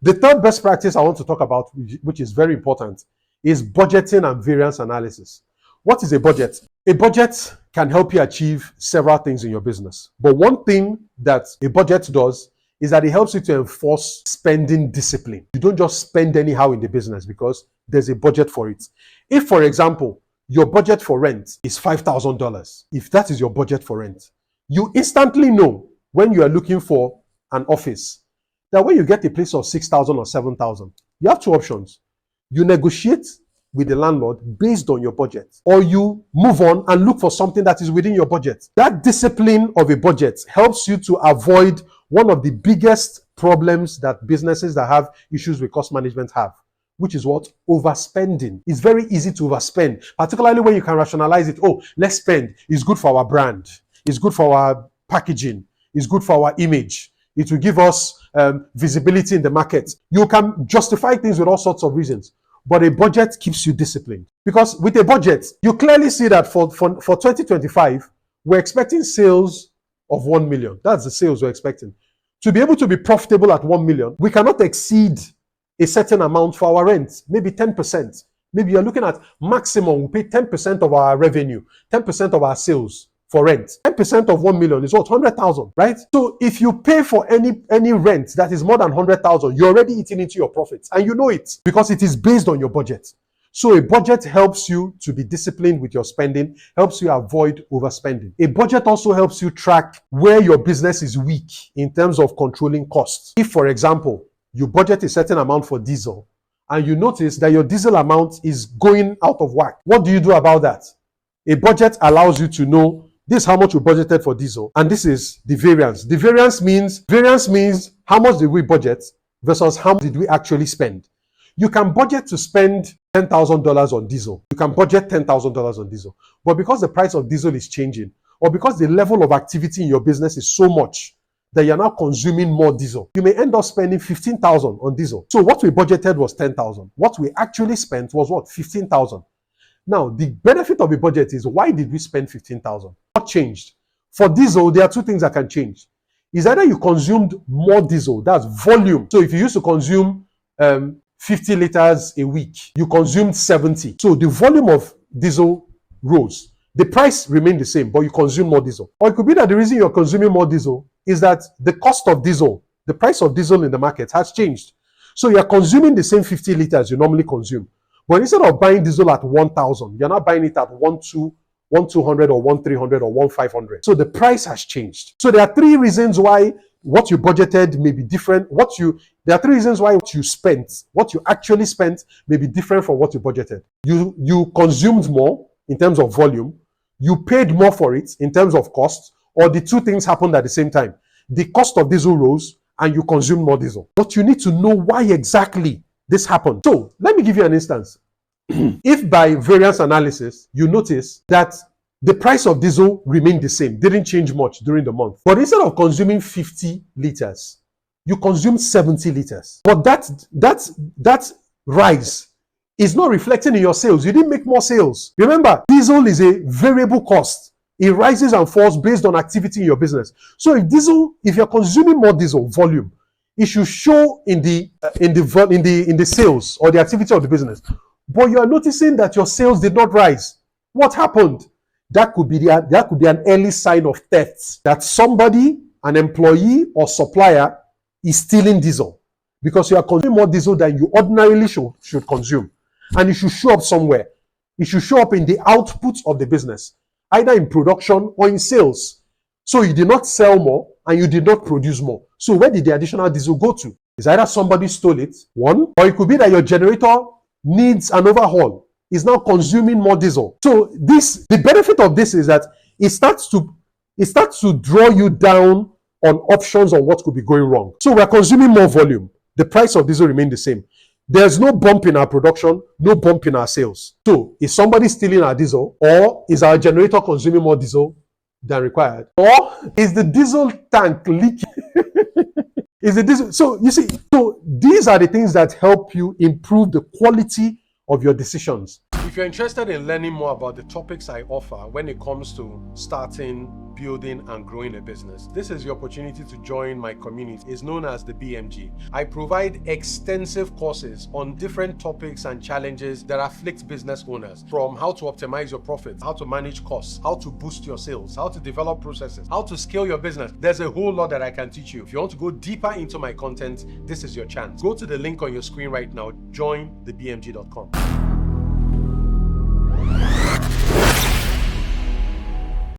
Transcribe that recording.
The third best practice I want to talk about, which is very important, is budgeting and variance analysis. What is a budget? A budget can help you achieve several things in your business. But one thing that a budget does is that it helps you to enforce spending discipline. You don't just spend anyhow in the business because there's a budget for it. If, for example, your budget for rent is $5,000, if that is your budget for rent, you instantly know when you are looking for an office that when you get a place of 6,000 or 7,000, you have two options. You negotiate with the landlord based on your budget, or you move on and look for something that is within your budget. That discipline of a budget helps you to avoid one of the biggest problems that businesses that have issues with cost management have, which is what? Overspending. It's very easy to overspend, particularly when you can rationalize it. Oh, let's spend. It's good for our brand. It's good for our packaging. It's good for our image. It will give us visibility in the market. You can justify things with all sorts of reasons, but a budget keeps you disciplined. Because with a budget, you clearly see that for 2025, we're expecting sales of 1 million. That's the sales we're expecting. To be able to be profitable at 1 million, we cannot exceed a certain amount for our rent, maybe 10%. Maybe you're looking at maximum, we pay 10% of our revenue, 10% of our sales for rent. 10% of 1 million is what? 100,000, right? So if you pay for any rent that is more than 100,000, you're already eating into your profits, and you know it because it is based on your budget. So a budget helps you to be disciplined with your spending, helps you avoid overspending. A budget also helps you track where your business is weak in terms of controlling costs. If, for example, you budget a certain amount for diesel and you notice that your diesel amount is going out of whack, what do you do about that? A budget allows you to know this is how much we budgeted for diesel, and this is the variance. The variance means how much did we budget versus how much did we actually spend. You can budget to spend $10,000 on diesel. You can budget $10,000 on diesel. But because the price of diesel is changing, or because the level of activity in your business is so much that you're now consuming more diesel, you may end up spending $15,000 on diesel. So what we budgeted was $10,000. What we actually spent was what? $15,000. Now, the benefit of a budget is, why did we spend $15,000? What changed? For diesel, there are two things that can change. It's either you consumed more diesel, that's volume. So if you used to consume 50 liters a week, you consumed 70. So the volume of diesel rose. The price remained the same, but you consume more diesel. Or it could be that the reason you're consuming more diesel is that the cost of diesel, the price of diesel in the market has changed. So you're consuming the same 50 liters you normally consume. But instead of buying diesel at 1,000, you're not buying it at 1,200 or 1,300 or 1,500. So the price has changed. So there are three reasons why what you budgeted may be different. There are three reasons why what you actually spent may be different from what you budgeted. You consumed more in terms of volume. You paid more for it in terms of cost, or the two things happened at the same time. The cost of diesel rose and you consumed more diesel. But you need to know why exactly this happened. So let me give you an instance. If by variance analysis, you notice that the price of diesel remained the same, didn't change much during the month, but instead of consuming 50 liters, you consumed 70 liters. But that rise is not reflecting in your sales. You didn't make more sales. Remember, diesel is a variable cost. It rises and falls based on activity in your business. So if you're consuming more diesel volume, it should show in the sales or the activity of the business. But you are noticing that your sales did not rise. What happened? That could be an early sign of theft, that somebody, an employee or supplier, is stealing diesel because you are consuming more diesel than you ordinarily should consume. And it should show up somewhere. It should show up in the output of the business, either in production or in sales. So you did not sell more and you did not produce more. So where did the additional diesel go to? It's either somebody stole it, one, or it could be that your generator needs an overhaul, is now consuming more diesel. So the benefit of this is that it starts to draw you down on options on what could be going wrong. So we're consuming more volume. The price of diesel remained the same. There's no bump in our production, no bump in our sales. So is somebody stealing our diesel, or is our generator consuming more diesel than required? Or is the diesel tank leaking? Is the diesel? So you see, so these are the things that help you improve the quality of your decisions. If you're interested in learning more about the topics I offer when it comes to starting, building, and growing a business, this is your opportunity to join my community. It's known as the BMG. I provide extensive courses on different topics and challenges that afflict business owners, from how to optimize your profits, how to manage costs, how to boost your sales, how to develop processes, how to scale your business. There's a whole lot that I can teach you. If you want to go deeper into my content, this is your chance. Go to the link on your screen right now, jointhebmg.com.